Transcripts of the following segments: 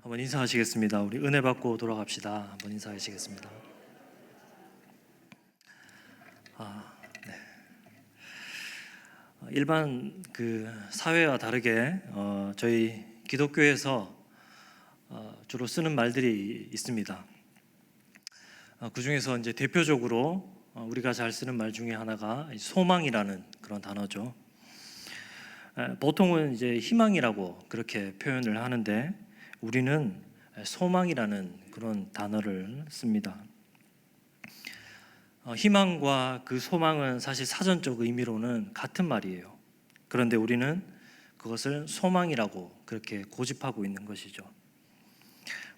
한번 인사하시겠습니다. 우리 은혜 받고 돌아갑시다. 한번 인사하시겠습니다. 네. 일반 사회와 다르게 저희 기독교에서 주로 쓰는 말들이 있습니다. 그 중에서 이제 대표적으로 우리가 잘 쓰는 말 중에 하나가 소망이라는 그런 단어죠. 보통은 이제 희망이라고 그렇게 표현을 하는데 우리는 소망이라는 그런 단어를 씁니다. 희망과 그 소망은 사실 사전적 의미로는 같은 말이에요. 그런데 우리는 그것을 소망이라고 그렇게 고집하고 있는 것이죠.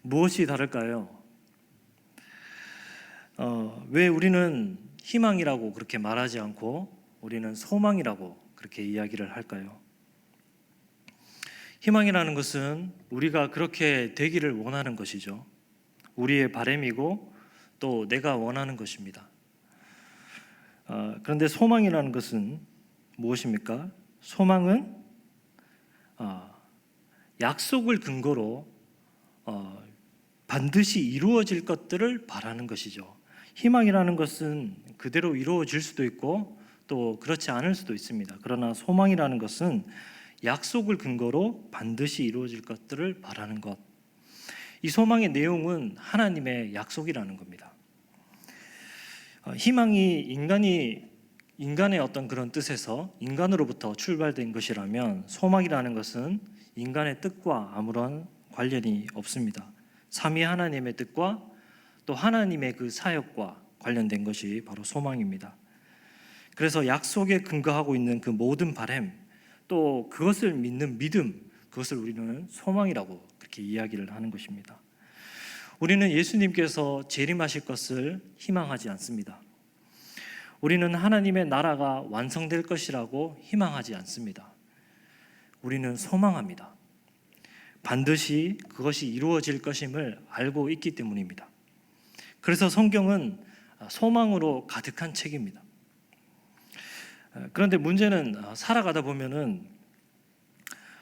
무엇이 다를까요? 왜 우리는 희망이라고 그렇게 말하지 않고 우리는 소망이라고 그렇게 이야기를 할까요? 희망이라는 것은 우리가 그렇게 되기를 원하는 것이죠. 우리의 바람이고 또 내가 원하는 것입니다. 그런데 소망이라는 것은 무엇입니까? 소망은 약속을 근거로 반드시 이루어질 것들을 바라는 것이죠. 희망이라는 것은 그대로 이루어질 수도 있고 또 그렇지 않을 수도 있습니다. 그러나 소망이라는 것은 약속을 근거로 반드시 이루어질 것들을 바라는 것. 이 소망의 내용은 하나님의 약속이라는 겁니다. 희망이 인간의 어떤 그런 뜻에서 인간으로부터 출발된 것이라면 소망이라는 것은 인간의 뜻과 아무런 관련이 없습니다. 삼위 하나님의 뜻과 또 하나님의 그 사역과 관련된 것이 바로 소망입니다. 그래서 약속에 근거하고 있는 그 모든 바람, 또 그것을 믿는 믿음, 그것을 우리는 소망이라고 그렇게 이야기를 하는 것입니다. 우리는 예수님께서 재림하실 것을 희망하지 않습니다. 우리는 하나님의 나라가 완성될 것이라고 희망하지 않습니다. 우리는 소망합니다. 반드시 그것이 이루어질 것임을 알고 있기 때문입니다. 그래서 성경은 소망으로 가득한 책입니다. 그런데 문제는 살아가다 보면은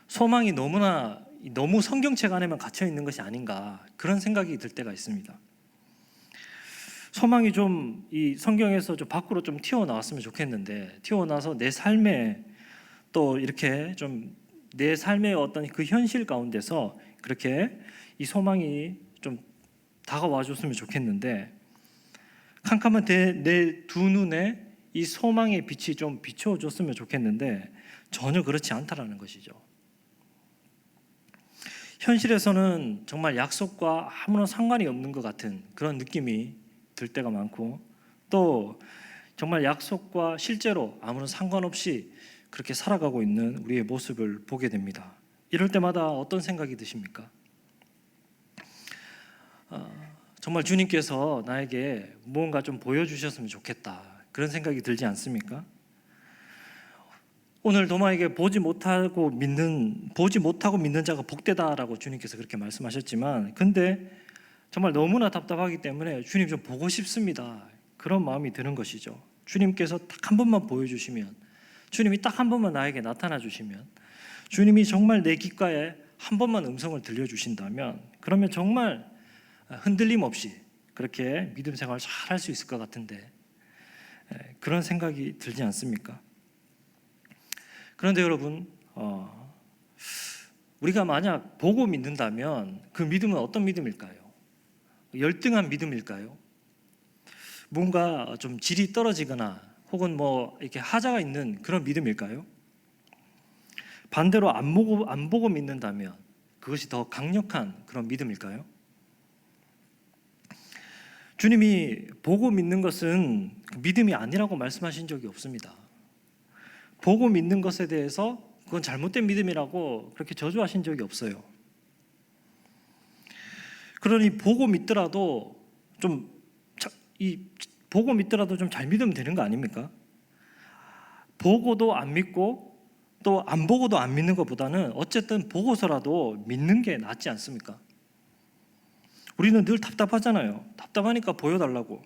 소망이 너무 성경책 안에만 갇혀 있는 것이 아닌가 그런 생각이 들 때가 있습니다. 소망이 좀 이 성경에서 좀 밖으로 좀 튀어나왔으면 좋겠는데 튀어나와서 내 삶에 또 이렇게 좀 내 삶의 어떤 그 현실 가운데서 그렇게 이 소망이 좀 다가와 줬으면 좋겠는데 캄캄한 내 두 눈에 이 소망의 빛이 좀 비춰줬으면 좋겠는데 전혀 그렇지 않다라는 것이죠. 현실에서는 정말 약속과 아무런 상관이 없는 것 같은 그런 느낌이 들 때가 많고 또 정말 약속과 실제로 아무런 상관없이 그렇게 살아가고 있는 우리의 모습을 보게 됩니다. 이럴 때마다 어떤 생각이 드십니까? 정말 주님께서 나에게 무언가 좀 보여주셨으면 좋겠다 그런 생각이 들지 않습니까? 오늘 도마에게 보지 못하고 믿는 자가 복되다라고 주님께서 그렇게 말씀하셨지만 근데 정말 너무나 답답하기 때문에 주님 좀 보고 싶습니다. 그런 마음이 드는 것이죠. 주님께서 딱 한 번만 보여주시면 주님이 딱 한 번만 나에게 나타나 주시면 주님이 정말 내 귓가에 한 번만 음성을 들려주신다면 그러면 정말 흔들림 없이 그렇게 믿음 생활을 잘 할 수 있을 것 같은데 그런 생각이 들지 않습니까? 그런데 여러분 우리가 만약 보고 믿는다면 그 믿음은 어떤 믿음일까요? 열등한 믿음일까요? 뭔가 좀 질이 떨어지거나 혹은 뭐 이렇게 하자가 있는 그런 믿음일까요? 반대로 안 보고 믿는다면 그것이 더 강력한 그런 믿음일까요? 주님이 보고 믿는 것은 믿음이 아니라고 말씀하신 적이 없습니다. 보고 믿는 것에 대해서 그건 잘못된 믿음이라고 그렇게 저주하신 적이 없어요. 그러니 보고 믿더라도 좀 잘 믿으면 되는 거 아닙니까? 보고도 안 믿고 또 안 보고도 안 믿는 것보다는 어쨌든 보고서라도 믿는 게 낫지 않습니까? 우리는 늘 답답하잖아요. 답답하니까 보여달라고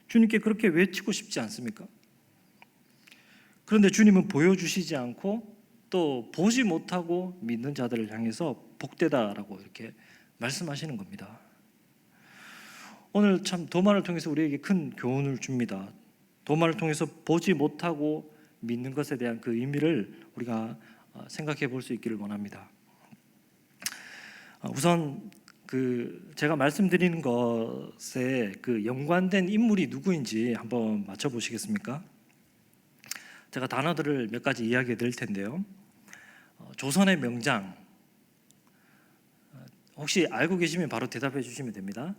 주님께 그렇게 외치고 싶지 않습니까? 그런데 주님은 보여주시지 않고 또 보지 못하고 믿는 자들을 향해서 복되다라고 이렇게 말씀하시는 겁니다. 오늘 참 도마를 통해서 우리에게 큰 교훈을 줍니다. 도마를 통해서 보지 못하고 믿는 것에 대한 그 의미를 우리가 생각해 볼 수 있기를 원합니다. 우선 제가 말씀드리는 것에 그 연관된 인물이 누구인지 한번 맞춰 보시겠습니까? 제가 단어들을 몇 가지 이야기해 드릴 텐데요. 조선의 명장, 혹시 알고 계시면 바로 대답해 주시면 됩니다.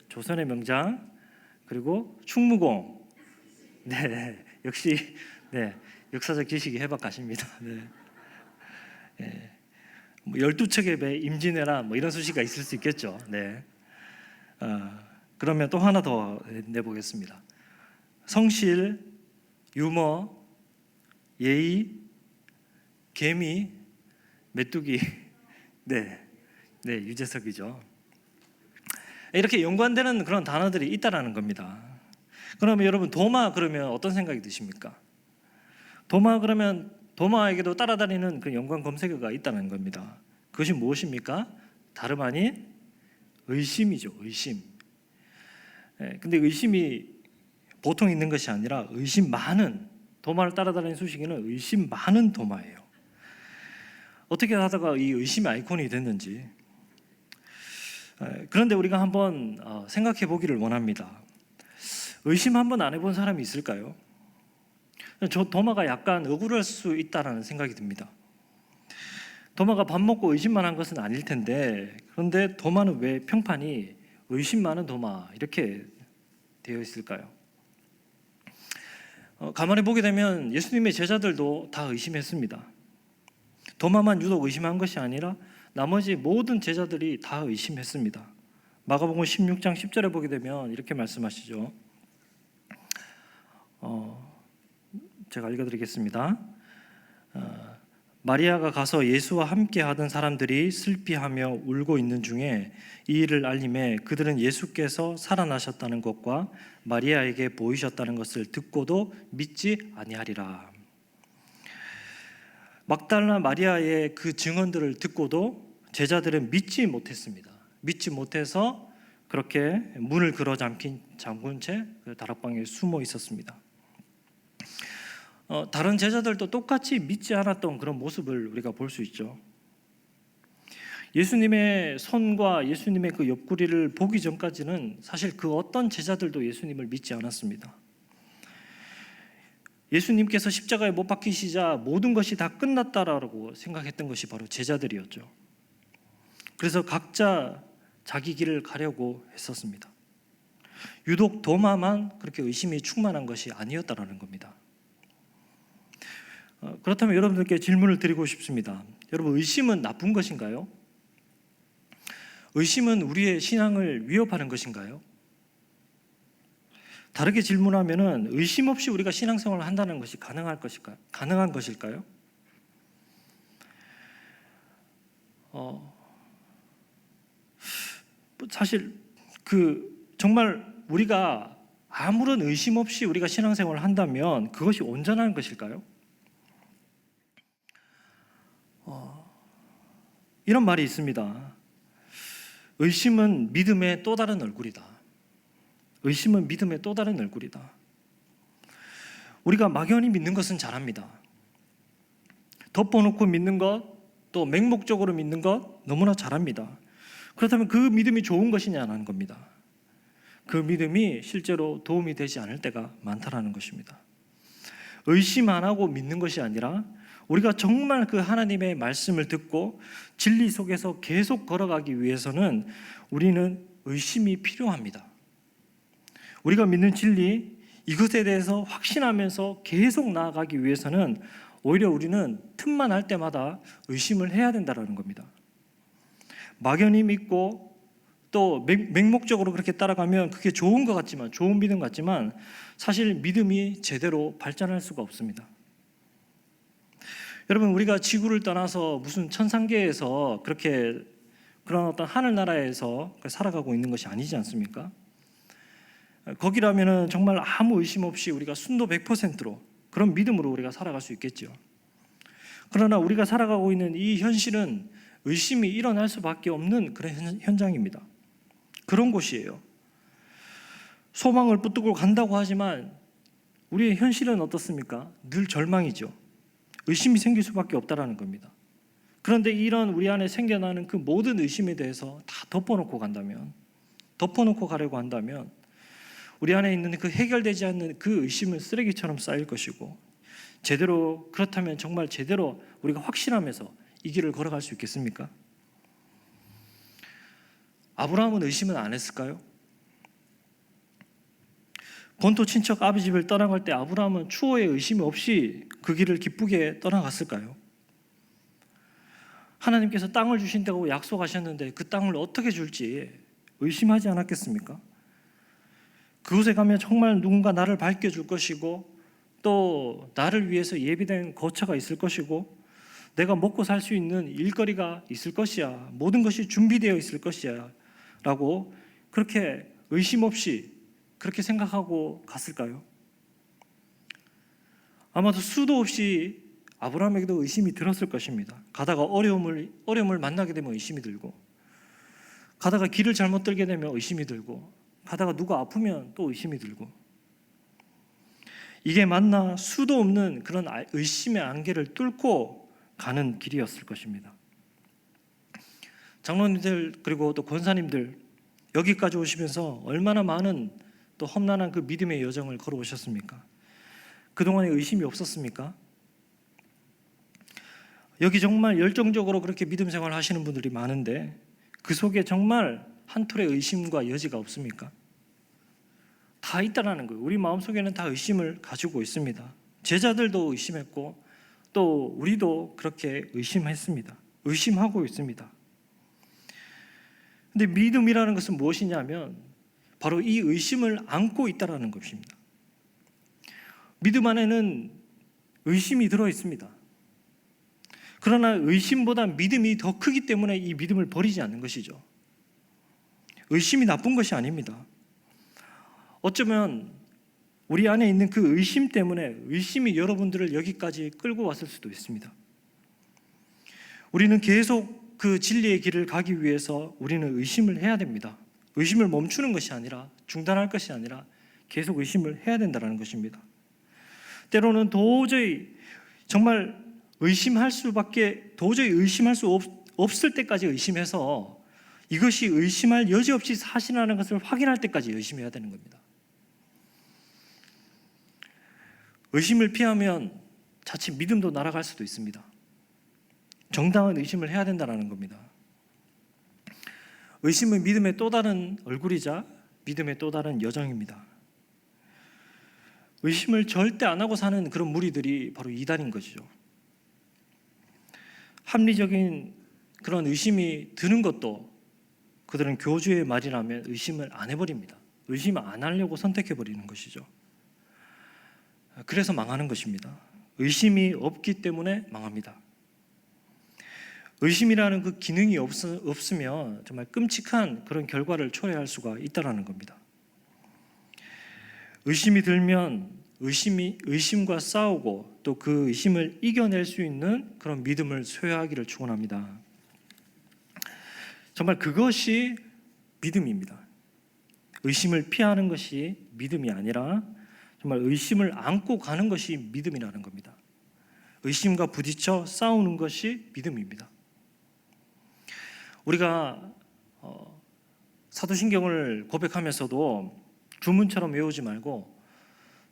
조선의 명장, 그리고 충무공. 네, 역시 네, 역사적 지식이 해박하십니다. 네. 네. 12척의 배 임진왜란 이런 수식가 있을 수 있겠죠. 네. 그러면 또 하나 더 내보겠습니다. 성실, 유머, 예의, 개미, 메뚜기. 네, 네, 유재석이죠. 이렇게 연관되는 그런 단어들이 있다라는 겁니다. 그러면 여러분 도마 그러면 어떤 생각이 드십니까? 도마 그러면 도마에게도 따라다니는 그 연관 검색어가 있다는 겁니다. 그것이 무엇입니까? 다름 아닌 의심이죠. 의심. 근데 의심이 보통 있는 것이 아니라 의심 많은, 도마를 따라다니는 수식에는 의심 많은 도마예요. 어떻게 하다가 이 의심의 아이콘이 됐는지. 그런데 우리가 한번 생각해 보기를 원합니다. 의심 한번 안 해본 사람이 있을까요? 저 도마가 약간 억울할 수 있다라는 생각이 듭니다. 도마가 밥 먹고 의심만 한 것은 아닐 텐데, 그런데 도마는 왜 평판이 의심 많은 도마 이렇게 되어 있을까요? 가만히 보게 되면 예수님의 제자들도 다 의심했습니다. 도마만 유독 의심한 것이 아니라 나머지 모든 제자들이 다 의심했습니다. 마가복음 16장 10절에 보게 되면 이렇게 말씀하시죠. 제가 읽어드리겠습니다. 마리아가 가서 예수와 함께 하던 사람들이 슬피하며 울고 있는 중에 이 일을 알림해 그들은 예수께서 살아나셨다는 것과 마리아에게 보이셨다는 것을 듣고도 믿지 아니하리라. 막달라 마리아의 그 증언들을 듣고도 제자들은 믿지 못했습니다. 믿지 못해서 그렇게 문을 걸어 잠근 채 다락방에 숨어 있었습니다. 다른 제자들도 똑같이 믿지 않았던 그런 모습을 우리가 볼 수 있죠. 예수님의 손과 예수님의 그 옆구리를 보기 전까지는 사실 그 어떤 제자들도 예수님을 믿지 않았습니다. 예수님께서 십자가에 못 박히시자 모든 것이 다 끝났다라고 생각했던 것이 바로 제자들이었죠. 그래서 각자 자기 길을 가려고 했었습니다. 유독 도마만 그렇게 의심이 충만한 것이 아니었다라는 겁니다. 그렇다면 여러분들께 질문을 드리고 싶습니다. 여러분, 의심은 나쁜 것인가요? 의심은 우리의 신앙을 위협하는 것인가요? 다르게 질문하면은 의심 없이 우리가 신앙생활을 한다는 것이 가능한 것일까요? 사실 정말 우리가 아무런 의심 없이 우리가 신앙생활을 한다면 그것이 온전한 것일까요? 이런 말이 있습니다. 의심은 믿음의 또 다른 얼굴이다. 의심은 믿음의 또 다른 얼굴이다. 우리가 막연히 믿는 것은 잘합니다. 덮어놓고 믿는 것, 또 맹목적으로 믿는 것 너무나 잘합니다. 그렇다면 그 믿음이 좋은 것이냐는 겁니다. 그 믿음이 실제로 도움이 되지 않을 때가 많다라는 것입니다. 의심 안 하고 믿는 것이 아니라 우리가 정말 그 하나님의 말씀을 듣고 진리 속에서 계속 걸어가기 위해서는 우리는 의심이 필요합니다. 우리가 믿는 진리, 이것에 대해서 확신하면서 계속 나아가기 위해서는 오히려 우리는 틈만 날 때마다 의심을 해야 된다는 겁니다. 막연히 믿고 또 맹목적으로 그렇게 따라가면 그게 좋은 것 같지만, 좋은 믿음 같지만 사실 믿음이 제대로 발전할 수가 없습니다. 여러분, 우리가 지구를 떠나서 무슨 천상계에서 그런 어떤 하늘나라에서 살아가고 있는 것이 아니지 않습니까? 거기라면은 정말 아무 의심 없이 우리가 순도 100%로 그런 믿음으로 우리가 살아갈 수 있겠죠. 그러나 우리가 살아가고 있는 이 현실은 의심이 일어날 수밖에 없는 그런 현장입니다. 그런 곳이에요. 소망을 붙들고 간다고 하지만 우리의 현실은 어떻습니까? 늘 절망이죠. 의심이 생길 수밖에 없다는 겁니다. 그런데 이런 우리 안에 생겨나는 그 모든 의심에 대해서 다 덮어놓고 가려고 한다면 우리 안에 있는 그 해결되지 않는 그 의심은 쓰레기처럼 쌓일 것이고, 그렇다면 정말 제대로 우리가 확신하면서 이 길을 걸어갈 수 있겠습니까? 아브라함은 의심은 안 했을까요? 본토 친척 아비 집을 떠나갈 때 아브라함은 추호의 의심이 없이 그 길을 기쁘게 떠나갔을까요? 하나님께서 땅을 주신다고 약속하셨는데 그 땅을 어떻게 줄지 의심하지 않았겠습니까? 그곳에 가면 정말 누군가 나를 밝혀줄 것이고, 또 나를 위해서 예비된 거처가 있을 것이고, 내가 먹고 살 수 있는 일거리가 있을 것이야, 모든 것이 준비되어 있을 것이야 라고 그렇게 의심 없이 그렇게 생각하고 갔을까요? 아마도 수도 없이 아브라함에게도 의심이 들었을 것입니다. 가다가 어려움을 만나게 되면 의심이 들고, 가다가 길을 잘못 들게 되면 의심이 들고, 가다가 누가 아프면 또 의심이 들고, 이게 맞나 수도 없는 그런 의심의 안개를 뚫고 가는 길이었을 것입니다. 장로님들 그리고 또 권사님들, 여기까지 오시면서 얼마나 많은 또 험난한 그 믿음의 여정을 걸어오셨습니까? 그동안에 의심이 없었습니까? 여기 정말 열정적으로 그렇게 믿음 생활을 하시는 분들이 많은데 그 속에 정말 한 톨의 의심과 여지가 없습니까? 다 있다라는 거예요. 우리 마음속에는 다 의심을 가지고 있습니다. 제자들도 의심했고 또 우리도 그렇게 의심했습니다. 의심하고 있습니다. 근데 믿음이라는 것은 무엇이냐면 바로 이 의심을 안고 있다라는 것입니다. 믿음 안에는 의심이 들어 있습니다. 그러나 의심보다 믿음이 더 크기 때문에 이 믿음을 버리지 않는 것이죠. 의심이 나쁜 것이 아닙니다. 어쩌면 우리 안에 있는 그 의심 때문에 의심이 여러분들을 여기까지 끌고 왔을 수도 있습니다. 우리는 계속 그 진리의 길을 가기 위해서 우리는 의심을 해야 됩니다. 의심을 멈추는 것이 아니라, 중단할 것이 아니라 계속 의심을 해야 된다는 것입니다. 때로는 도저히 정말 의심할 수 없을 때까지 의심해서 이것이 의심할 여지 없이 사실이라는 것을 확인할 때까지 의심해야 되는 겁니다. 의심을 피하면 자칫 믿음도 날아갈 수도 있습니다. 정당한 의심을 해야 된다는 겁니다. 의심은 믿음의 또 다른 얼굴이자 믿음의 또 다른 여정입니다. 의심을 절대 안 하고 사는 그런 무리들이 바로 이단인 것이죠. 합리적인 그런 의심이 드는 것도 그들은 교주의 말이라면 의심을 안 해버립니다. 의심을 안 하려고 선택해버리는 것이죠. 그래서 망하는 것입니다. 의심이 없기 때문에 망합니다. 의심이라는 그 기능이 없으면 정말 끔찍한 그런 결과를 초래할 수가 있다는 겁니다. 의심이 들면 의심과 싸우고 또 그 의심을 이겨낼 수 있는 그런 믿음을 소유하기를 축원합니다. 정말 그것이 믿음입니다. 의심을 피하는 것이 믿음이 아니라 정말 의심을 안고 가는 것이 믿음이라는 겁니다. 의심과 부딪혀 싸우는 것이 믿음입니다. 우리가 사도신경을 고백하면서도 주문처럼 외우지 말고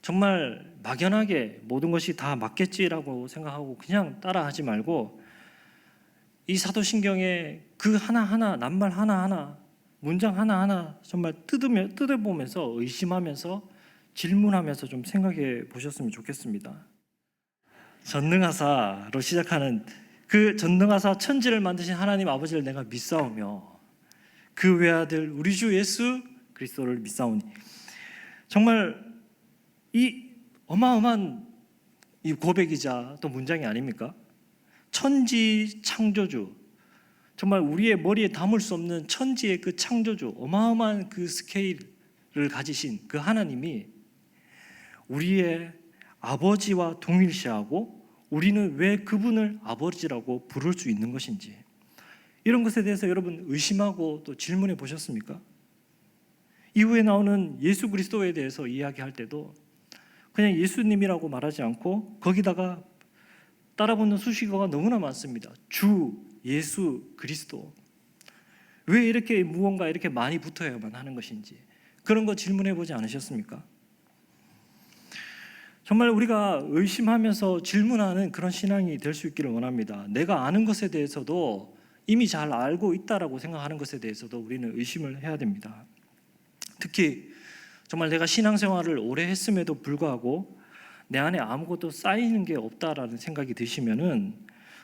정말 막연하게 모든 것이 다 맞겠지라고 생각하고 그냥 따라하지 말고 이 사도신경의 그 하나하나, 낱말 하나하나, 문장 하나하나 정말 뜯어보면서 의심하면서 질문하면서 좀 생각해 보셨으면 좋겠습니다. 전능하사로 시작하는 그 전능하사 천지를 만드신 하나님 아버지를 내가 믿사오며 그 외아들 우리 주 예수 그리스도를 믿사오니, 정말 이 어마어마한 이 고백이자 또 문장이 아닙니까? 천지 창조주, 정말 우리의 머리에 담을 수 없는 천지의 그 창조주, 어마어마한 그 스케일을 가지신 그 하나님이 우리의 아버지와 동일시하고 우리는 왜 그분을 아버지라고 부를 수 있는 것인지, 이런 것에 대해서 여러분 의심하고 또 질문해 보셨습니까? 이후에 나오는 예수 그리스도에 대해서 이야기할 때도 그냥 예수님이라고 말하지 않고 거기다가 따라붙는 수식어가 너무나 많습니다. 주, 예수, 그리스도. 왜 이렇게 무언가 이렇게 많이 붙어야만 하는 것인지 그런 거 질문해 보지 않으셨습니까? 정말 우리가 의심하면서 질문하는 그런 신앙이 될 수 있기를 원합니다. 내가 아는 것에 대해서도 이미 잘 알고 있다라고 생각하는 것에 대해서도 우리는 의심을 해야 됩니다. 특히 정말 내가 신앙생활을 오래 했음에도 불구하고 내 안에 아무것도 쌓이는 게 없다라는 생각이 드시면은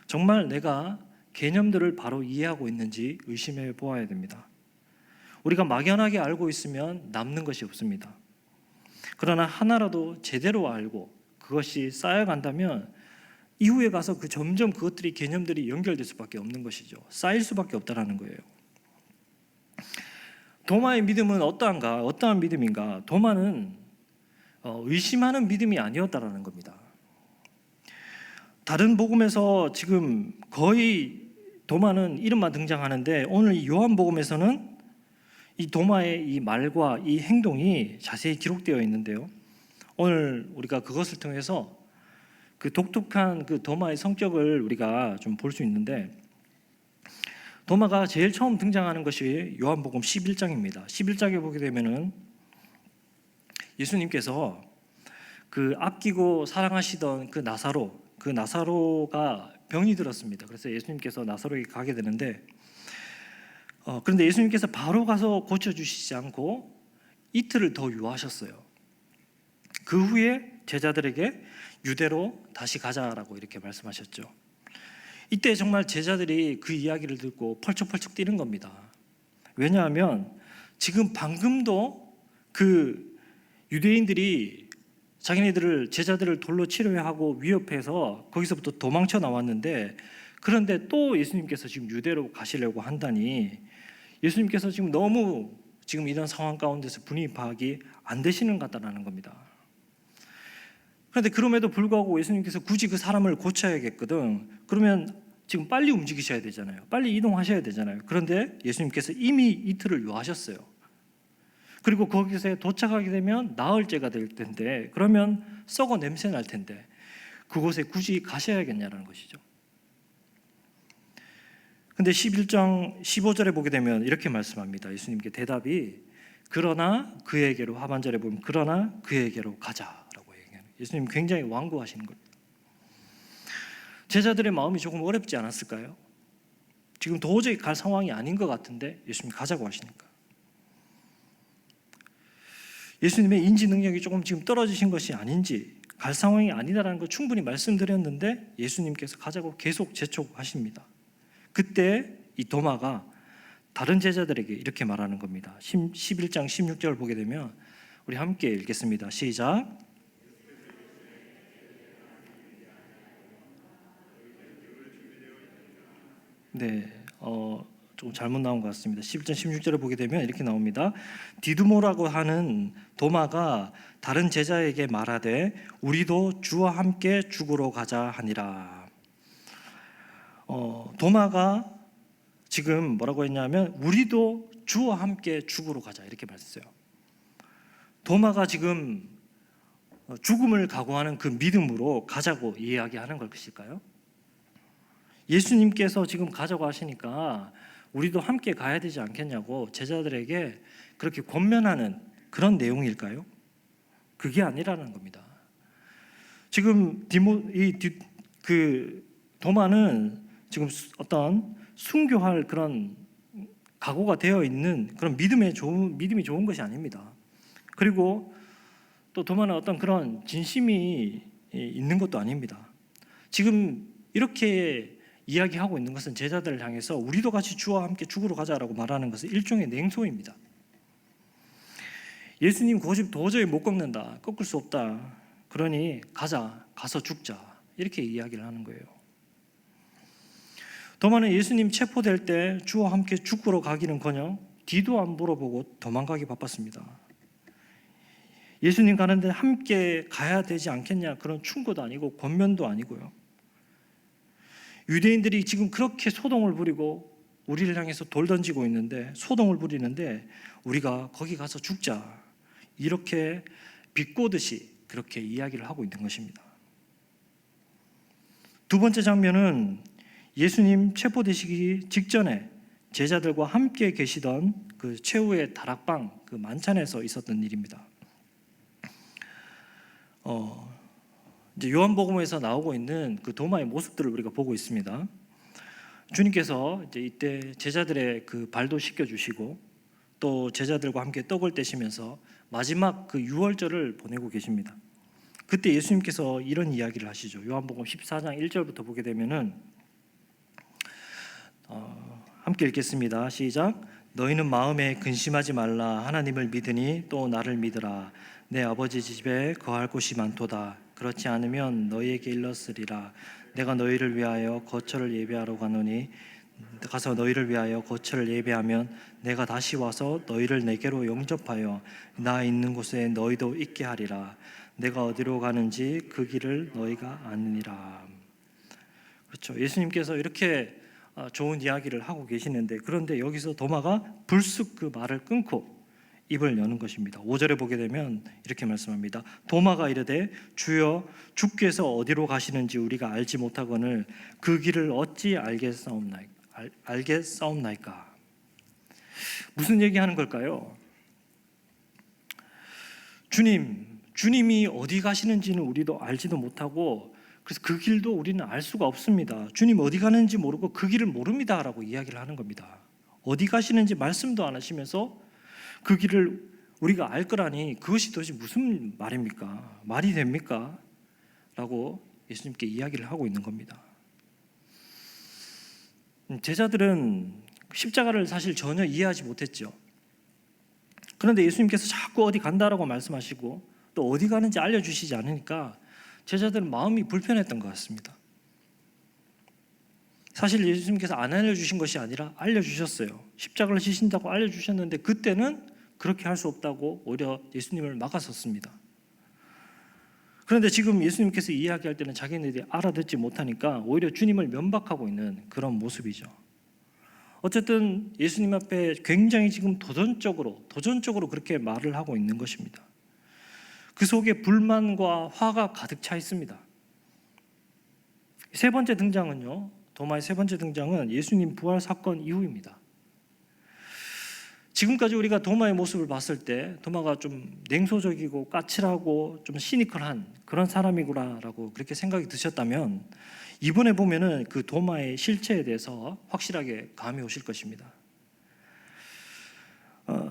정말 내가 개념들을 바로 이해하고 있는지 의심해 보아야 됩니다. 우리가 막연하게 알고 있으면 남는 것이 없습니다. 그러나 하나라도 제대로 알고 그것이 쌓여간다면 이후에 가서 점점 그것들이 개념들이 연결될 수밖에 없는 것이죠. 쌓일 수밖에 없다라는 거예요. 도마의 믿음은 어떠한 믿음인가? 도마는 의심하는 믿음이 아니었다라는 겁니다. 다른 복음에서 지금 거의 도마는 이름만 등장하는데 오늘 이 요한복음에서는 이 도마의 이 말과 이 행동이 자세히 기록되어 있는데요. 오늘 우리가 그것을 통해서 그 독특한 그 도마의 성격을 우리가 좀 볼 수 있는데 도마가 제일 처음 등장하는 것이 요한복음 11장입니다. 11장에 보게 되면은 예수님께서 그 아끼고 사랑하시던 그 나사로가 병이 들었습니다. 그래서 예수님께서 나사로에게 가게 되는데 그런데 예수님께서 바로 가서 고쳐주시지 않고 이틀을 더 유하셨어요. 그 후에 제자들에게 유대로 다시 가자라고 이렇게 말씀하셨죠. 이때 정말 제자들이 그 이야기를 듣고 펄쩍펄쩍 뛰는 겁니다. 왜냐하면 지금 방금도 그 유대인들이 제자들을 돌로 치료하고 위협해서 거기서부터 도망쳐 나왔는데 그런데 또 예수님께서 지금 유대로 가시려고 한다니 예수님께서 너무 이런 상황 가운데서 분위기 파악이 안 되시는 것 같다는 겁니다. 그런데 그럼에도 불구하고 예수님께서 굳이 그 사람을 고쳐야겠거든. 그러면 지금 빨리 움직이셔야 되잖아요. 빨리 이동하셔야 되잖아요. 그런데 예수님께서 이미 이틀을 유하셨어요. 그리고 거기서 도착하게 되면 나흘째가 될 텐데 그러면 썩어 냄새 날 텐데 그곳에 굳이 가셔야겠냐라는 것이죠. 근데 11장 15절에 보게 되면 이렇게 말씀합니다. 예수님께 대답이 그러나 그에게로 하반절에 보면 그러나 그에게로 가자라고 얘기해요. 예수님 굉장히 완고하시는 겁니다. 제자들의 마음이 조금 어렵지 않았을까요? 지금 도저히 갈 상황이 아닌 것 같은데 예수님 가자고 하시니까. 예수님의 인지 능력이 조금 지금 떨어지신 것이 아닌지 갈 상황이 아니다라는 걸 충분히 말씀드렸는데 예수님께서 가자고 계속 재촉하십니다. 그때 이 도마가 다른 제자들에게 이렇게 말하는 겁니다. 11장 16절 보게 되면 우리 함께 읽겠습니다. 시작. 네, 좀 잘못 나온 것 같습니다. 11장 16절을 보게 되면 이렇게 나옵니다. 디두모라고 하는 도마가 다른 제자에게 말하되 우리도 주와 함께 죽으러 가자 하니라. 도마가 지금 뭐라고 했냐면 우리도 주와 함께 죽으러 가자 이렇게 말했어요. 도마가 지금 죽음을 각오하는 그 믿음으로 가자고 이야기하는 것일까요? 예수님께서 지금 가자고 하시니까 우리도 함께 가야 되지 않겠냐고 제자들에게 그렇게 권면하는 그런 내용일까요? 그게 아니라는 겁니다. 지금 도마는 지금 어떤 순교할 그런 각오가 되어 있는 그런 믿음이 좋은 것이 아닙니다. 그리고 또 도마는 어떤 그런 진심이 있는 것도 아닙니다. 지금 이렇게 이야기하고 있는 것은 제자들을 향해서 우리도 같이 주와 함께 죽으러 가자라고 말하는 것은 일종의 냉소입니다. 예수님 고집 도저히 못 꺾는다, 꺾을 수 없다. 그러니 가서 죽자 이렇게 이야기를 하는 거예요. 도마는 예수님 체포될 때 주와 함께 죽으러 가기는커녕 뒤도 안 물어보고 도망가기 바빴습니다. 예수님 가는데 함께 가야 되지 않겠냐 그런 충고도 아니고 권면도 아니고요. 유대인들이 지금 그렇게 소동을 부리고 우리를 향해서 돌 던지고 있는데, 소동을 부리는데 우리가 거기 가서 죽자, 이렇게 비꼬듯이 그렇게 이야기를 하고 있는 것입니다. 두 번째 장면은 예수님 체포되시기 직전에 제자들과 함께 계시던 그 최후의 다락방, 그 만찬에서 있었던 일입니다. 이제 요한복음에서 나오고 있는 그 도마의 모습들을 우리가 보고 있습니다. 주님께서 이제 이때 제자들의 그 발도 씻겨 주시고, 또 제자들과 함께 떡을 떼시면서 마지막 그 유월절을 보내고 계십니다. 그때 예수님께서 이런 이야기를 하시죠. 요한복음 14장 1절부터 보게 되면은 함께 읽겠습니다. 시작. 너희는 마음에 근심하지 말라. 하나님을 믿으니 또 나를 믿으라. 내 아버지 집에 거할 곳이 많도다. 그렇지 않으면 너희에게 일렀으리라. 내가 너희를 위하여 거처를 예배하러 가노니 가서 너희를 위하여 거처를 예배하면 내가 다시 와서 너희를 내게로 영접하여 나 있는 곳에 너희도 있게 하리라. 내가 어디로 가는지 그 길을 너희가 아느니라. 그렇죠. 예수님께서 이렇게 좋은 이야기를 하고 계시는데, 그런데 여기서 도마가 불쑥 그 말을 끊고 입을 여는 것입니다. 5절에 보게 되면 이렇게 말씀합니다. 도마가 이르되 주여, 주께서 어디로 가시는지 우리가 알지 못하거늘 그 길을 어찌 알겠사옵나이까. 무슨 얘기하는 걸까요? 주님이 어디 가시는지는 우리도 알지도 못하고, 그래서 그 길도 우리는 알 수가 없습니다. 주님 어디 가는지 모르고 그 길을 모릅니다 라고 이야기를 하는 겁니다. 어디 가시는지 말씀도 안 하시면서 그 길을 우리가 알 거라니, 그것이 도대체 무슨 말입니까? 말이 됩니까? 라고 예수님께 이야기를 하고 있는 겁니다. 제자들은 십자가를 사실 전혀 이해하지 못했죠. 그런데 예수님께서 자꾸 어디 간다라고 말씀하시고 또 어디 가는지 알려주시지 않으니까 제자들은 마음이 불편했던 것 같습니다. 사실 예수님께서 안 알려주신 것이 아니라 알려주셨어요. 십자가를 지신다고 알려주셨는데 그때는 그렇게 할 수 없다고 오히려 예수님을 막았었습니다. 그런데 지금 예수님께서 이야기할 때는 자기네들이 알아듣지 못하니까 오히려 주님을 면박하고 있는 그런 모습이죠. 어쨌든 예수님 앞에 굉장히 지금 도전적으로 그렇게 말을 하고 있는 것입니다. 그 속에 불만과 화가 가득 차 있습니다. 세 번째 등장은요, 도마의 세 번째 등장은 예수님 부활 사건 이후입니다. 지금까지 우리가 도마의 모습을 봤을 때 도마가 좀 냉소적이고 까칠하고 좀 시니컬한 그런 사람이구나라고 그렇게 생각이 드셨다면, 이번에 보면은 그 도마의 실체에 대해서 확실하게 감이 오실 것입니다.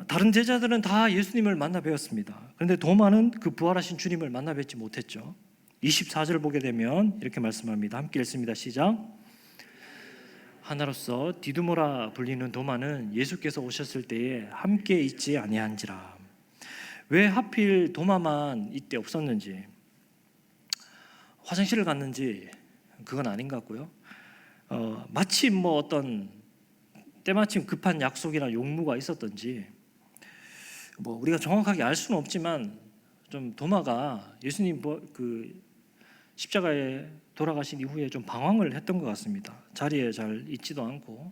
다른 제자들은 다 예수님을 만나 뵈었습니다. 그런데 도마는 그 부활하신 주님을 만나 뵙지 못했죠. 24절 보게 되면 이렇게 말씀합니다. 함께 읽습니다. 시작. 하나로서 디두모라 불리는 도마는 예수께서 오셨을 때에 함께 있지 아니한지라. 왜 하필 도마만 이때 없었는지, 화장실을 갔는지 그건 아닌 것 같고요. 마침 뭐 어떤 때마침 급한 약속이나 용무가 있었던지 뭐 우리가 정확하게 알 수는 없지만, 좀 도마가 예수님 그 십자가에 돌아가신 이후에 좀 방황을 했던 것 같습니다. 자리에 잘 있지도 않고.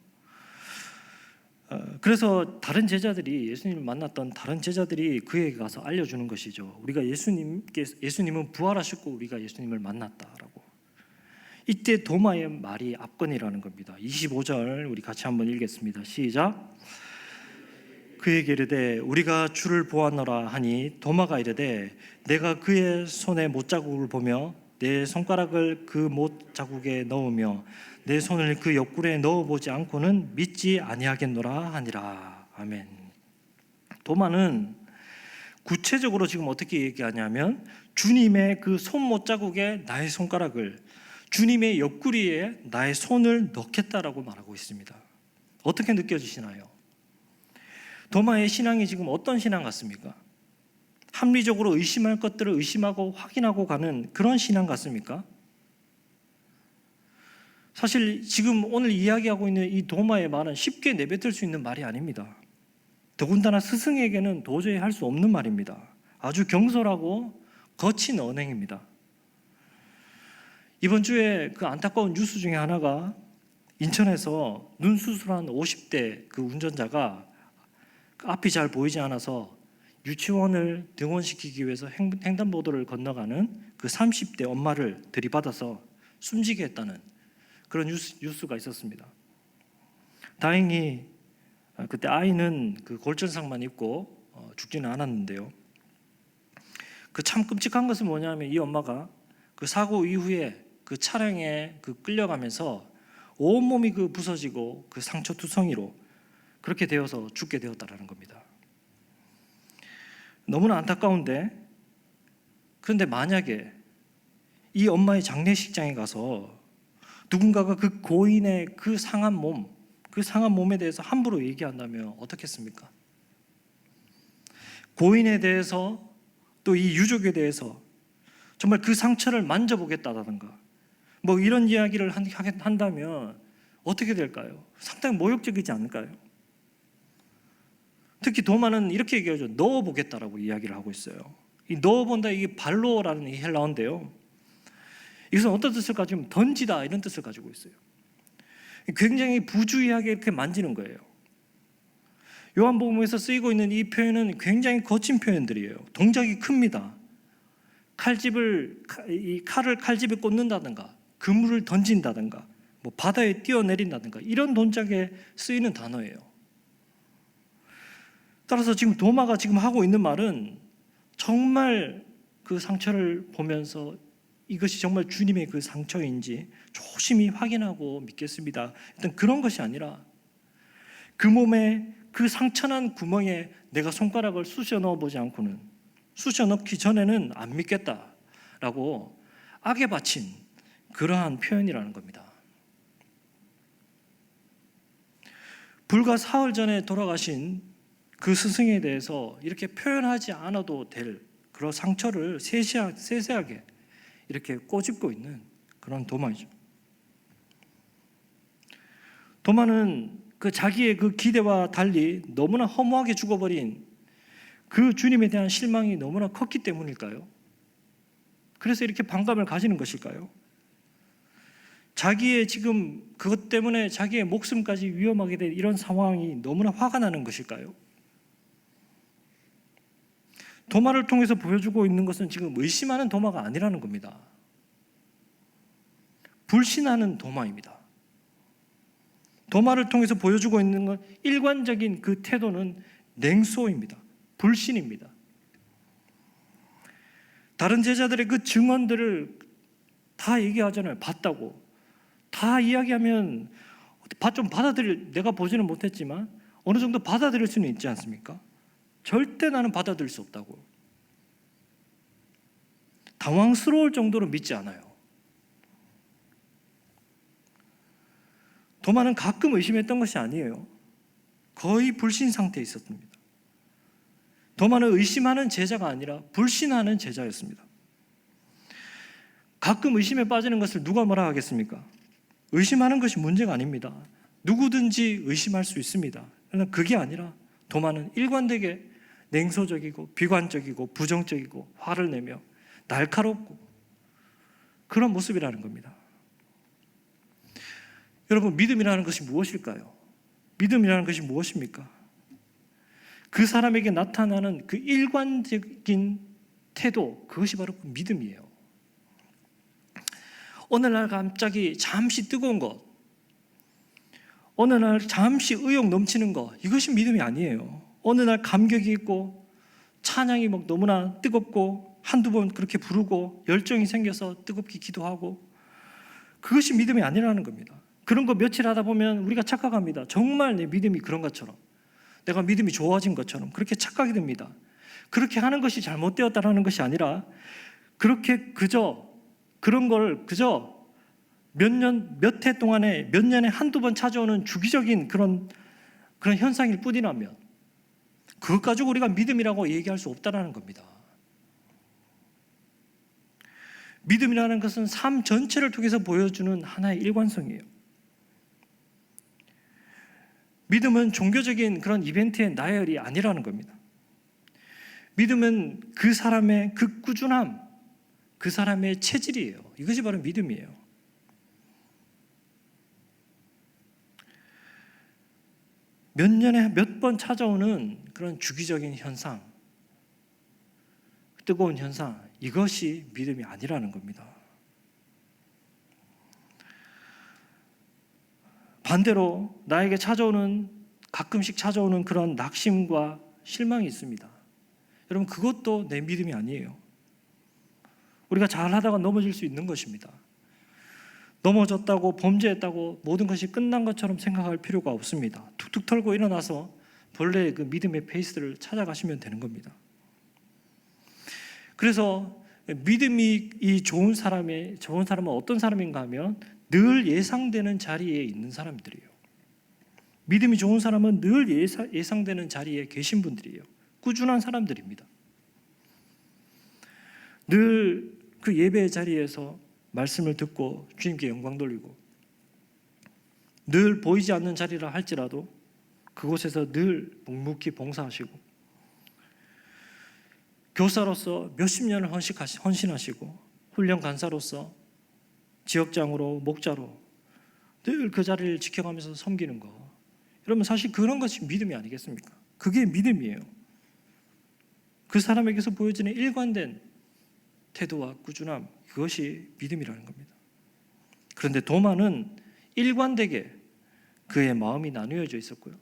그래서 다른 제자들이, 예수님을 만났던 다른 제자들이 그에게 가서 알려주는 것이죠. 우리가 예수님은 부활하셨고 우리가 예수님을 만났다라고. 이때 도마의 말이 압권이라는 겁니다. 25절 우리 같이 한번 읽겠습니다. 시작. 그에게 이르되 우리가 주를 보았노라 하니 도마가 이르되 내가 그의 손에 못자국을 보며 내 손가락을 그 못자국에 넣으며 내 손을 그 옆구리에 넣어보지 않고는 믿지 아니하겠노라 하니라. 아멘. 도마는 구체적으로 지금 어떻게 얘기하냐면, 주님의 그 손 못자국에 나의 손가락을, 주님의 옆구리에 나의 손을 넣겠다라고 말하고 있습니다. 어떻게 느껴지시나요? 도마의 신앙이 지금 어떤 신앙 같습니까? 합리적으로 의심할 것들을 의심하고 확인하고 가는 그런 신앙 같습니까? 사실 지금 오늘 이야기하고 있는 이 도마의 말은 쉽게 내뱉을 수 있는 말이 아닙니다. 더군다나 스승에게는 도저히 할 수 없는 말입니다. 아주 경솔하고 거친 언행입니다. 이번 주에 그 안타까운 뉴스 중에 하나가 인천에서 눈 수술한 50대 그 운전자가 앞이 잘 보이지 않아서 유치원을 등원시키기 위해서 횡단보도를 건너가는 그 30대 엄마를 들이받아서 숨지게 했다는 그런 뉴스가 있었습니다. 다행히 그때 아이는 그 골전상만 입고 죽지는 않았는데요. 그 참 끔찍한 것은 뭐냐면 이 엄마가 그 사고 이후에 그 차량에 그 끌려가면서 온몸이 그 부서지고 그 상처 투성이로 그렇게 되어서 죽게 되었다라는 겁니다. 너무나 안타까운데, 그런데 만약에 이 엄마의 장례식장에 가서 누군가가 그 고인의 그 상한 몸에 대해서 함부로 얘기한다면 어떻겠습니까? 고인에 대해서 또 이 유족에 대해서 정말 그 상처를 만져보겠다라든가 뭐 이런 이야기를 한다면 어떻게 될까요? 상당히 모욕적이지 않을까요? 특히 도마는 이렇게 얘기하죠. 넣어보겠다라고 이야기를 하고 있어요. 이 넣어본다, 이게 발로라는 이 헬라어인데요, 이것은 어떤 뜻을 가지고 던지다 이런 뜻을 가지고 있어요. 굉장히 부주의하게 이렇게 만지는 거예요. 요한복음에서 쓰이고 있는 이 표현은 굉장히 거친 표현들이에요. 동작이 큽니다. 칼을 칼집에 꽂는다든가 그물을 던진다든가 뭐 바다에 뛰어내린다든가 이런 동작에 쓰이는 단어예요. 따라서 지금 도마가 지금 하고 있는 말은 정말 그 상처를 보면서 이것이 정말 주님의 그 상처인지 조심히 확인하고 믿겠습니다. 일단 그런 것이 아니라 그 몸에 그 상처난 구멍에 내가 손가락을 쑤셔 넣어보지 않고는, 쑤셔 넣기 전에는 안 믿겠다라고 악에 바친 그러한 표현이라는 겁니다. 불과 사흘 전에 돌아가신 그 스승에 대해서 이렇게 표현하지 않아도 될 그런 상처를 세세하게 이렇게 꼬집고 있는 그런 도마이죠. 도마는 그 자기의 그 기대와 달리 너무나 허무하게 죽어버린 그 주님에 대한 실망이 너무나 컸기 때문일까요? 그래서 이렇게 반감을 가지는 것일까요? 자기의 지금 그것 때문에 자기의 목숨까지 위험하게 된 이런 상황이 너무나 화가 나는 것일까요? 도마를 통해서 보여주고 있는 것은 지금 의심하는 도마가 아니라는 겁니다. 불신하는 도마입니다. 도마를 통해서 보여주고 있는 건 일관적인 그 태도는 냉소입니다. 불신입니다. 다른 제자들의 그 증언들을 다 얘기하잖아요. 봤다고. 다 이야기하면 좀 내가 보지는 못했지만 어느 정도 받아들일 수는 있지 않습니까? 절대 나는 받아들일 수 없다고. 당황스러울 정도로 믿지 않아요. 도마는 가끔 의심했던 것이 아니에요. 거의 불신 상태에 있었습니다. 도마는 의심하는 제자가 아니라 불신하는 제자였습니다. 가끔 의심에 빠지는 것을 누가 뭐라 하겠습니까? 의심하는 것이 문제가 아닙니다. 누구든지 의심할 수 있습니다. 그러나 그게 아니라 도마는 일관되게 냉소적이고 비관적이고 부정적이고 화를 내며 날카롭고 그런 모습이라는 겁니다. 여러분, 믿음이라는 것이 무엇일까요? 믿음이라는 것이 무엇입니까? 그 사람에게 나타나는 그 일관적인 태도, 그것이 바로 그 믿음이에요. 어느 날 갑자기 잠시 뜨거운 것, 어느 날 잠시 의욕 넘치는 것, 이것이 믿음이 아니에요. 어느 날 감격이 있고 찬양이 막 너무나 뜨겁고 한두 번 그렇게 부르고 열정이 생겨서 뜨겁게 기도하고, 그것이 믿음이 아니라는 겁니다. 그런 거 며칠 하다 보면 우리가 착각합니다. 정말 내 믿음이 그런 것처럼, 내가 믿음이 좋아진 것처럼 그렇게 착각이 됩니다. 그렇게 하는 것이 잘못되었다는 것이 아니라 그렇게 그런 걸 몇 해 동안에 몇 년에 한두 번 찾아오는 주기적인 그런 현상일 뿐이라면 그것 가지고 우리가 믿음이라고 얘기할 수 없다는 겁니다. 믿음이라는 것은 삶 전체를 통해서 보여주는 하나의 일관성이에요. 믿음은 종교적인 그런 이벤트의 나열이 아니라는 겁니다. 믿음은 그 사람의 그 꾸준함, 그 사람의 체질이에요. 이것이 바로 믿음이에요. 몇 년에 몇 번 찾아오는 그런 주기적인 현상, 뜨거운 현상, 이것이 믿음이 아니라는 겁니다. 반대로 나에게 가끔씩 찾아오는 그런 낙심과 실망이 있습니다. 여러분, 그것도 내 믿음이 아니에요. 우리가 잘하다가 넘어질 수 있는 것입니다. 넘어졌다고, 범죄했다고 모든 것이 끝난 것처럼 생각할 필요가 없습니다. 툭툭 털고 일어나서 본래의 그 믿음의 페이스를 찾아가시면 되는 겁니다. 그래서 믿음이 좋은 사람은 어떤 사람인가 하면 늘 예상되는 자리에 있는 사람들이에요. 믿음이 좋은 사람은 늘 예상되는 자리에 계신 분들이에요. 꾸준한 사람들입니다. 늘 그 예배의 자리에서 말씀을 듣고 주님께 영광 돌리고, 늘 보이지 않는 자리라 할지라도 그곳에서 늘 묵묵히 봉사하시고, 교사로서 몇십 년을 헌신하시고, 훈련 간사로서 지역장으로, 목자로 늘 그 자리를 지켜가면서 섬기는 거, 여러분, 사실 그런 것이 믿음이 아니겠습니까? 그게 믿음이에요. 그 사람에게서 보여지는 일관된 태도와 꾸준함, 그것이 믿음이라는 겁니다. 그런데 도마는 일관되게 그의 마음이 나누어져 있었고요,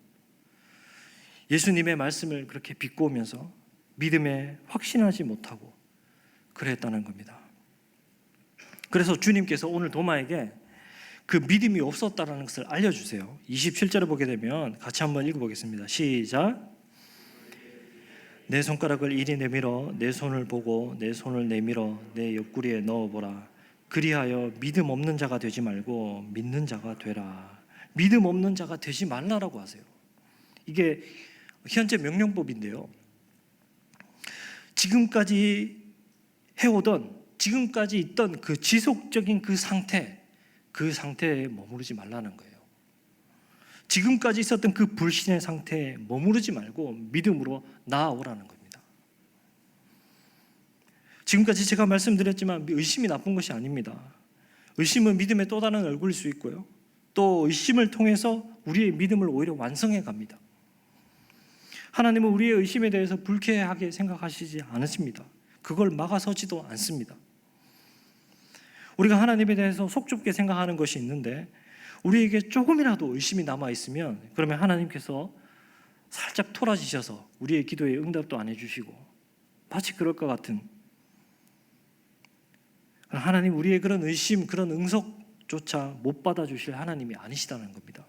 예수님의 말씀을 그렇게 비꼬면서 믿음에 확신하지 못하고 그랬다는 겁니다. 그래서 주님께서 오늘 도마에게 그 믿음이 없었다는 것을 알려주세요. 27절을 보게 되면 같이 한번 읽어보겠습니다. 시작. 내 손가락을 이리 내밀어 내 손을 보고 내 손을 내밀어 내 옆구리에 넣어보라. 그리하여 믿음 없는 자가 되지 말고 믿는 자가 되라. 믿음 없는 자가 되지 말라라고 하세요. 이게 현재 명령법인데요, 지금까지 있던 그 지속적인 그 상태에 머무르지 말라는 거예요. 지금까지 있었던 그 불신의 상태에 머무르지 말고 믿음으로 나아오라는 겁니다. 지금까지 제가 말씀드렸지만 의심이 나쁜 것이 아닙니다. 의심은 믿음의 또 다른 얼굴일 수 있고요, 또 의심을 통해서 우리의 믿음을 오히려 완성해 갑니다. 하나님은 우리의 의심에 대해서 불쾌하게 생각하시지 않으십니다. 그걸 막아서지도 않습니다. 우리가 하나님에 대해서 속 좁게 생각하는 것이 있는데, 우리에게 조금이라도 의심이 남아있으면 그러면 하나님께서 살짝 토라지셔서 우리의 기도에 응답도 안 해주시고, 마치 그럴 것 같은, 하나님 우리의 그런 의심, 그런 응석조차 못 받아주실 하나님이 아니시다는 겁니다.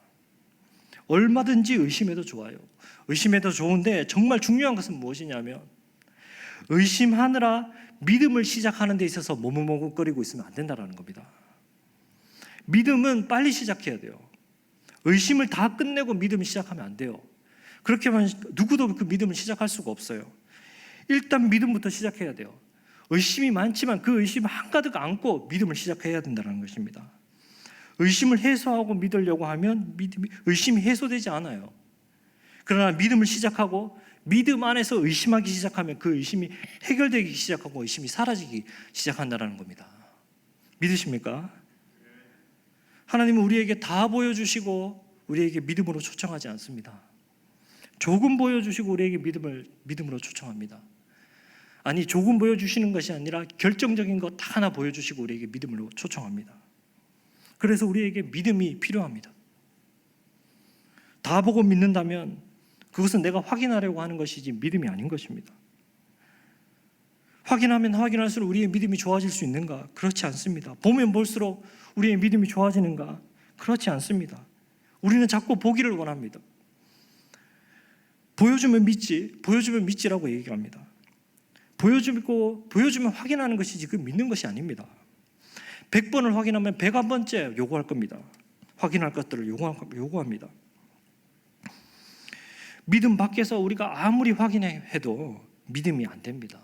얼마든지 의심해도 좋아요. 의심해도 좋은데 정말 중요한 것은 무엇이냐면, 의심하느라 믿음을 시작하는 데 있어서 머뭇머뭇거리고 있으면 안 된다는 겁니다. 믿음은 빨리 시작해야 돼요. 의심을 다 끝내고 믿음을 시작하면 안 돼요. 그렇게 하면 누구도 그 믿음을 시작할 수가 없어요. 일단 믿음부터 시작해야 돼요. 의심이 많지만 그 의심 한가득 안고 믿음을 시작해야 된다는 것입니다. 의심을 해소하고 믿으려고 하면 의심이 해소되지 않아요. 그러나 믿음을 시작하고 믿음 안에서 의심하기 시작하면 그 의심이 해결되기 시작하고 의심이 사라지기 시작한다는 겁니다. 믿으십니까? 하나님은 우리에게 다 보여주시고 우리에게 믿음으로 초청하지 않습니다. 조금 보여주시고 우리에게 믿음으로 초청합니다. 아니, 조금 보여주시는 것이 아니라 결정적인 것 하나 보여주시고 우리에게 믿음으로 초청합니다. 그래서 우리에게 믿음이 필요합니다. 다 보고 믿는다면 그것은 내가 확인하려고 하는 것이지 믿음이 아닌 것입니다. 확인하면 확인할수록 우리의 믿음이 좋아질 수 있는가? 그렇지 않습니다. 보면 볼수록 우리의 믿음이 좋아지는가? 그렇지 않습니다. 우리는 자꾸 보기를 원합니다. 보여주면 믿지라고 얘기합니다. 보여주면 확인하는 것이지 그 믿는 것이 아닙니다. 100번을 확인하면 101번째 요구할 겁니다. 확인할 것들을 요구합니다. 믿음 밖에서 우리가 아무리 확인해도 믿음이 안 됩니다.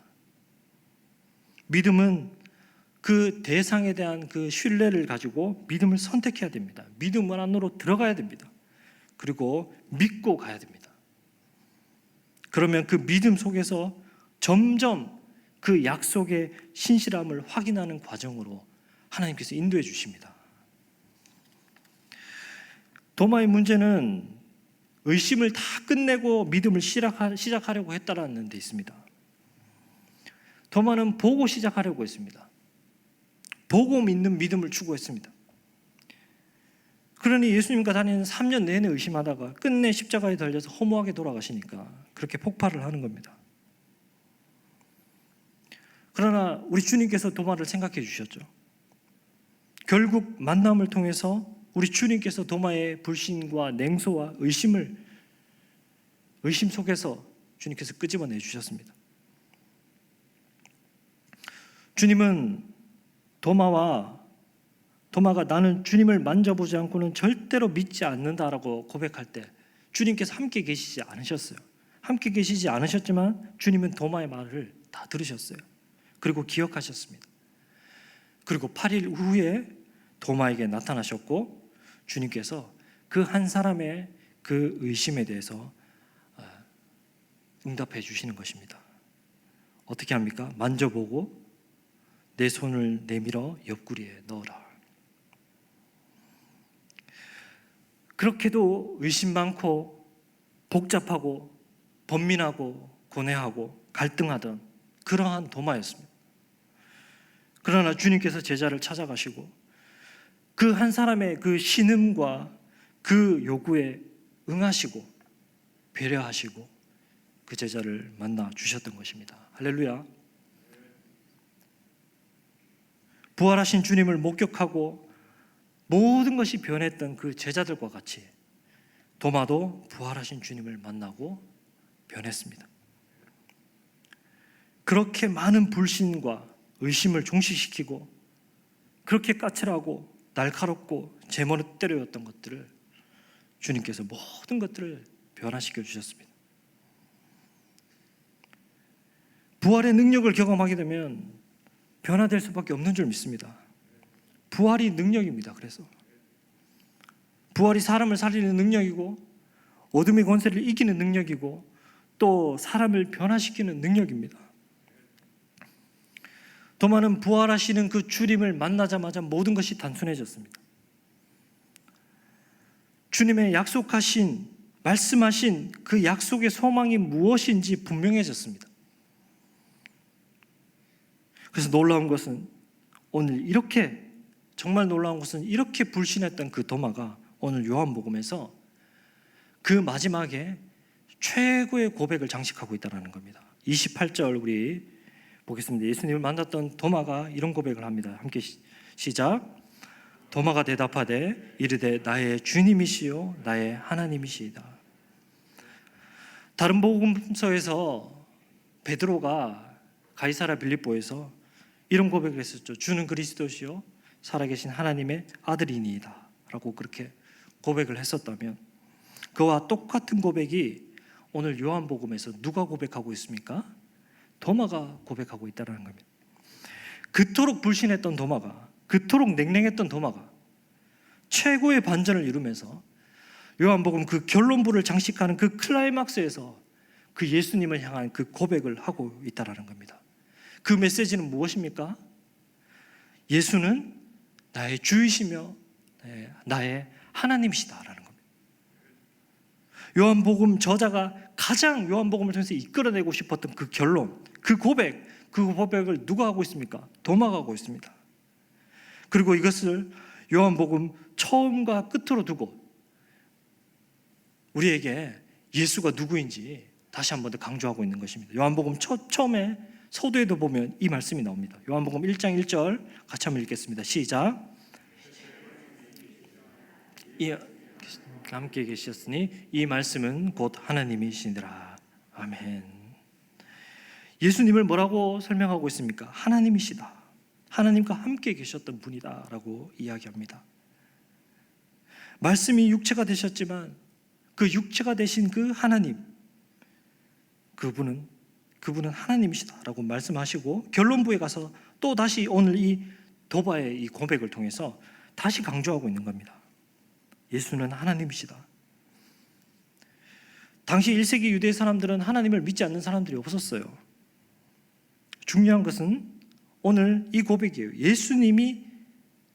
믿음은 그 대상에 대한 그 신뢰를 가지고 믿음을 선택해야 됩니다. 믿음 안으로 들어가야 됩니다. 그리고 믿고 가야 됩니다. 그러면 그 믿음 속에서 점점 그 약속의 신실함을 확인하는 과정으로 하나님께서 인도해 주십니다. 도마의 문제는 의심을 다 끝내고 믿음을 시작하려고 했다라는 데 있습니다. 도마는 보고 시작하려고 했습니다. 보고 믿는 믿음을 추구했습니다. 그러니 예수님과 다니는 3년 내내 의심하다가 끝내 십자가에 달려서 허무하게 돌아가시니까 그렇게 폭발을 하는 겁니다. 그러나 우리 주님께서 도마를 생각해 주셨죠. 결국 만남을 통해서 우리 주님께서 도마의 불신과 냉소와 의심 속에서 주님께서 끄집어내 주셨습니다. 주님은 도마가 나는 주님을 만져보지 않고는 절대로 믿지 않는다라고 고백할 때 주님께서 함께 계시지 않으셨어요. 함께 계시지 않으셨지만 주님은 도마의 말을 다 들으셨어요. 그리고 기억하셨습니다. 그리고 8일 후에 도마에게 나타나셨고 주님께서 그 한 사람의 그 의심에 대해서 응답해 주시는 것입니다. 어떻게 합니까? 만져보고 내 손을 내밀어 옆구리에 넣어라. 그렇게도 의심 많고 복잡하고 번민하고 고뇌하고 갈등하던 그러한 도마였습니다. 그러나 주님께서 제자를 찾아가시고 그 한 사람의 그 신음과 그 요구에 응하시고 배려하시고 그 제자를 만나 주셨던 것입니다. 할렐루야. 부활하신 주님을 목격하고 모든 것이 변했던 그 제자들과 같이 도마도 부활하신 주님을 만나고 변했습니다. 그렇게 많은 불신과 의심을 종식시키고 그렇게 까칠하고 날카롭고 제멋대로였던 것들을 주님께서 모든 것들을 변화시켜 주셨습니다. 부활의 능력을 경험하게 되면 변화될 수밖에 없는 줄 믿습니다. 부활이 능력입니다. 그래서 부활이 사람을 살리는 능력이고 어둠의 권세를 이기는 능력이고 또 사람을 변화시키는 능력입니다. 도마는 부활하시는 그 주님을 만나자마자 모든 것이 단순해졌습니다. 주님의 약속하신, 말씀하신 그 약속의 소망이 무엇인지 분명해졌습니다. 그래서 놀라운 것은 오늘 이렇게, 정말 놀라운 것은 이렇게 불신했던 그 도마가 오늘 요한복음에서 그 마지막에 최고의 고백을 장식하고 있다는 겁니다. 28절 우리 보겠습니다. 예수님을 만났던 도마가 이런 고백을 합니다. 함께 시작. 도마가 대답하되 이르되 나의 주님이시요 나의 하나님이시이다. 다른 복음서에서 베드로가 가이사랴 빌립보에서 이런 고백을 했었죠. 주는 그리스도시요 살아계신 하나님의 아들이니이다 라고 그렇게 고백을 했었다면 그와 똑같은 고백이 오늘 요한복음에서 누가 고백하고 있습니까? 도마가 고백하고 있다는 겁니다. 그토록 불신했던 도마가, 그토록 냉랭했던 도마가 최고의 반전을 이루면서 요한복음 그 결론부를 장식하는 그 클라이막스에서 그 예수님을 향한 그 고백을 하고 있다는 겁니다. 그 메시지는 무엇입니까? 예수는 나의 주이시며 나의 하나님이시다라는 겁니다. 요한복음 저자가 가장 요한복음을 통해서 이끌어내고 싶었던 그 결론, 그 고백을 누가 하고 있습니까? 도마가 하고 있습니다. 그리고 이것을 요한복음 처음과 끝으로 두고 우리에게 예수가 누구인지 다시 한 번 더 강조하고 있는 것입니다. 요한복음 처음에 서두에도 보면 이 말씀이 나옵니다. 요한복음 1장 1절 같이 한번 읽겠습니다. 시작. 함께 계셨으니 이 말씀은 곧 하나님이시니라. 아멘. 예수님을 뭐라고 설명하고 있습니까? 하나님이시다. 하나님과 함께 계셨던 분이다 라고 이야기합니다. 말씀이 육체가 되셨지만 그 육체가 되신 그 하나님, 그분은 하나님이시다 라고 말씀하시고 결론부에 가서 또 다시 오늘 이 도바의 이 고백을 통해서 다시 강조하고 있는 겁니다. 예수는 하나님이시다. 당시 1세기 유대 사람들은 하나님을 믿지 않는 사람들이 없었어요. 중요한 것은 오늘 이 고백이에요.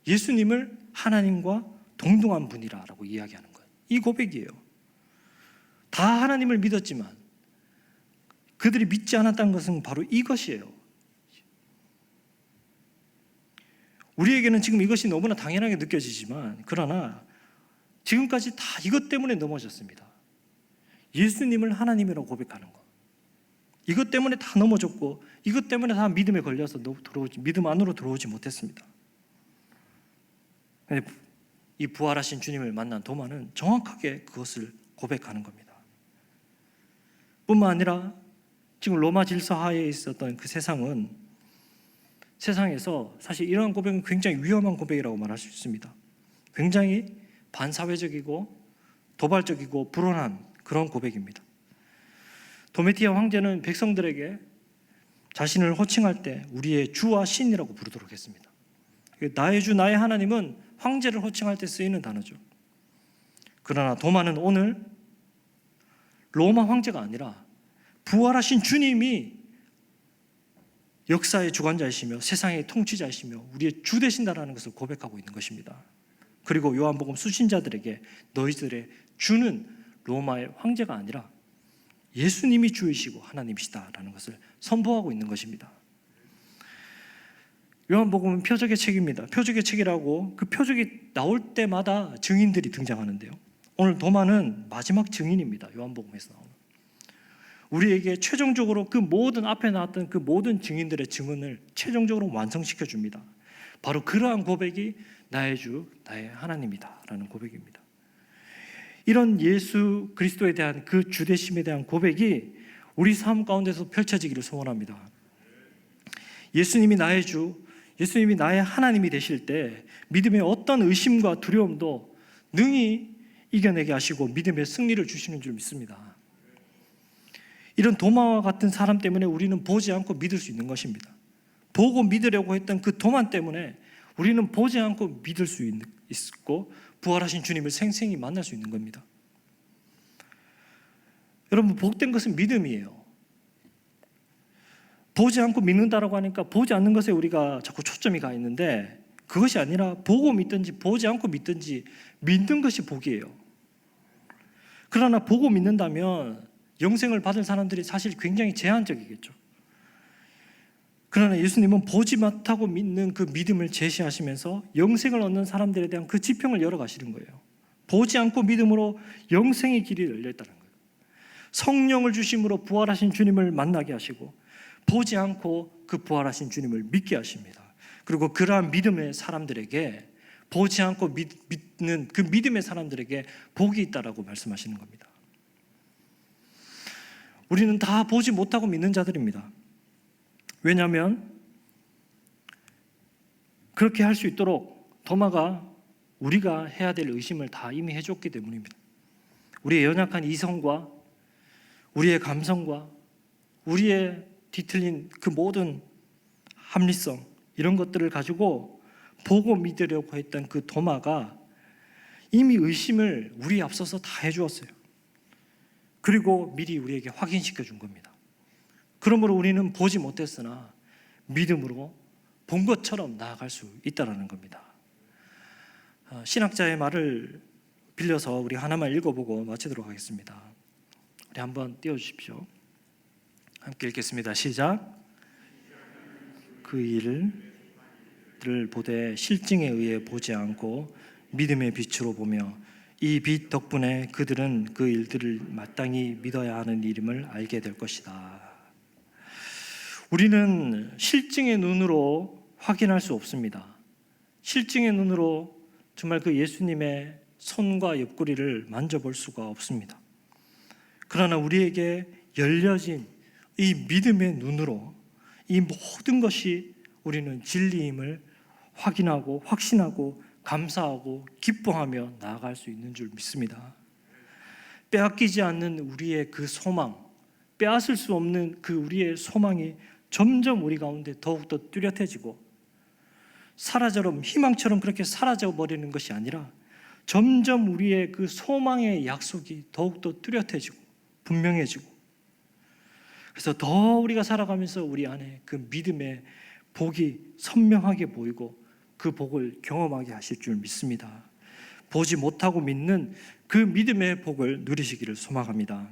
예수님을 하나님과 동등한 분이라고 이야기하는 거예요. 이 고백이에요. 다 하나님을 믿었지만 그들이 믿지 않았다는 것은 바로 이것이에요. 우리에게는 지금 이것이 너무나 당연하게 느껴지지만 그러나 지금까지 다 이것 때문에 넘어졌습니다. 예수님을 하나님이라고 고백하는 것. 이것 때문에 다 넘어졌고 이것 때문에 다 믿음에 걸려서 믿음 안으로 들어오지 못했습니다. 이 부활하신 주님을 만난 도마는 정확하게 그것을 고백하는 겁니다. 뿐만 아니라 지금 로마 질서 하에 있었던 그 세상에서 사실 이러한 고백은 굉장히 위험한 고백이라고 말할 수 있습니다. 굉장히 반사회적이고 도발적이고 불온한 그런 고백입니다. 도메티아 황제는 백성들에게 자신을 호칭할 때 우리의 주와 신이라고 부르도록 했습니다. 나의 주, 나의 하나님은 황제를 호칭할 때 쓰이는 단어죠. 그러나 도마는 오늘 로마 황제가 아니라 부활하신 주님이 역사의 주관자이시며 세상의 통치자이시며 우리의 주 되신다라는 것을 고백하고 있는 것입니다. 그리고 요한복음 수신자들에게 너희들의 주는 로마의 황제가 아니라 예수님이 주이시고 하나님이시다라는 것을 선포하고 있는 것입니다. 요한복음은 표적의 책입니다. 표적의 책이라고 그 표적이 나올 때마다 증인들이 등장하는데요. 오늘 도마는 마지막 증인입니다. 요한복음에서 나오는. 우리에게 최종적으로 그 모든 앞에 나왔던 그 모든 증인들의 증언을 최종적으로 완성시켜 줍니다. 바로 그러한 고백이 나의 주, 나의 하나님이다 라는 고백입니다. 이런 예수 그리스도에 대한 그 주되심에 대한 고백이 우리 삶 가운데서 펼쳐지기를 소원합니다. 예수님이 나의 주, 예수님이 나의 하나님이 되실 때 믿음의 어떤 의심과 두려움도 능히 이겨내게 하시고 믿음의 승리를 주시는 줄 믿습니다. 이런 도마와 같은 사람 때문에 우리는 보지 않고 믿을 수 있는 것입니다. 보고 믿으려고 했던 그 도마 때문에 우리는 보지 않고 믿을 수 있고 부활하신 주님을 생생히 만날 수 있는 겁니다. 여러분, 복된 것은 믿음이에요. 보지 않고 믿는다라고 하니까 보지 않는 것에 우리가 자꾸 초점이 가 있는데 그것이 아니라 보고 믿든지 보지 않고 믿든지 믿는 것이 복이에요. 그러나 보고 믿는다면 영생을 받을 사람들이 사실 굉장히 제한적이겠죠. 그러나 예수님은 보지 못하고 믿는 그 믿음을 제시하시면서 영생을 얻는 사람들에 대한 그 지평을 열어가시는 거예요. 보지 않고 믿음으로 영생의 길이 열려있다는 거예요. 성령을 주심으로 부활하신 주님을 만나게 하시고 보지 않고 그 부활하신 주님을 믿게 하십니다. 그리고 그러한 믿음의 사람들에게 보지 않고 믿는 그 믿음의 사람들에게 복이 있다라고 말씀하시는 겁니다. 우리는 다 보지 못하고 믿는 자들입니다. 왜냐하면 그렇게 할 수 있도록 도마가 우리가 해야 될 의심을 다 이미 해줬기 때문입니다. 우리의 연약한 이성과 우리의 감성과 우리의 뒤틀린 그 모든 합리성 이런 것들을 가지고 보고 믿으려고 했던 그 도마가 이미 의심을 우리 앞서서 다 해주었어요. 그리고 미리 우리에게 확인시켜 준 겁니다. 그러므로 우리는 보지 못했으나 믿음으로 본 것처럼 나아갈 수 있다는 겁니다. 신학자의 말을 빌려서 우리 하나만 읽어보고 마치도록 하겠습니다. 우리 한번 띄워주십시오. 함께 읽겠습니다. 시작. 그 일을 보되 실증에 의해 보지 않고 믿음의 빛으로 보며 이 빛 덕분에 그들은 그 일들을 마땅히 믿어야 하는 일임을 알게 될 것이다. 우리는 실증의 눈으로 확인할 수 없습니다. 실증의 눈으로 정말 그 예수님의 손과 옆구리를 만져볼 수가 없습니다. 그러나 우리에게 열려진 이 믿음의 눈으로 이 모든 것이 우리는 진리임을 확인하고 확신하고 감사하고 기뻐하며 나아갈 수 있는 줄 믿습니다. 빼앗기지 않는 우리의 그 소망, 빼앗을 수 없는 그 우리의 소망이 점점 우리 가운데 더욱더 뚜렷해지고 사라져럼 희망처럼 그렇게 사라져버리는 것이 아니라 점점 우리의 그 소망의 약속이 더욱더 뚜렷해지고 분명해지고 그래서 더 우리가 살아가면서 우리 안에 그 믿음의 복이 선명하게 보이고 그 복을 경험하게 하실 줄 믿습니다. 보지 못하고 믿는 그 믿음의 복을 누리시기를 소망합니다.